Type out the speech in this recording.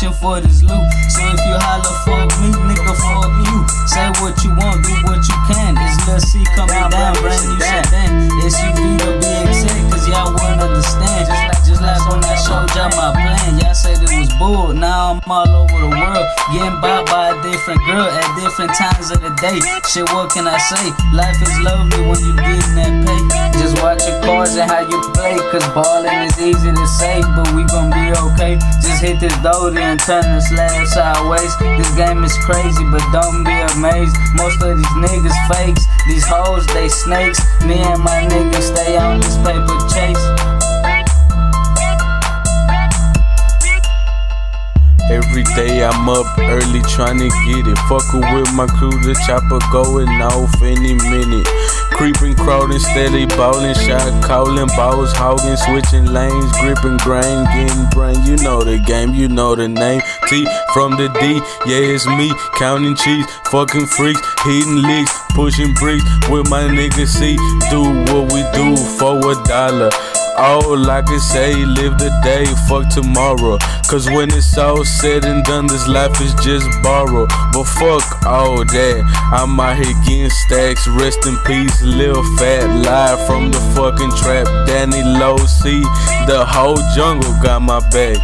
searching for this loot. So if you holler, fuck me, nigga, fuck you. Say what you want, do what you can. It's Lil C coming down, brand new sedan. SUV to be exact, cause y'all wouldn't understand. Just like when I showed y'all my plan. Y'all said it was bull, now I'm all over the world, getting by a different girl at different times of the day. Shit, what can I say? Life is lovely when you getting that pay. Just watch your cards and how you play, cause ballin' is easy to say, but we gon' be okay. Just hit this door and turn the slab sideways. This game is crazy, but don't be amazed. Most of these niggas fakes, these hoes they snakes. Me and my niggas stay on this paper chase. Every day I'm up early tryna get it. Fuckin' with my crew, the chopper going off any minute. Creeping, crawling, steady ballin', shot callin', balls hogging, switching lanes, gripping grain, getting brain. You know the game, you know the name. T from the D, yeah it's me. Counting cheese, fucking freaks, hitting licks, pushing bricks with my nigga C. Do what we do for $1. All I can say, live the day, fuck tomorrow. Cause when it's all said and done, this life is just borrowed. But fuck all that, I'm out here getting stacks. Rest in peace, Lil Fat, live from the fucking trap. Danny Low C, the whole jungle got my back.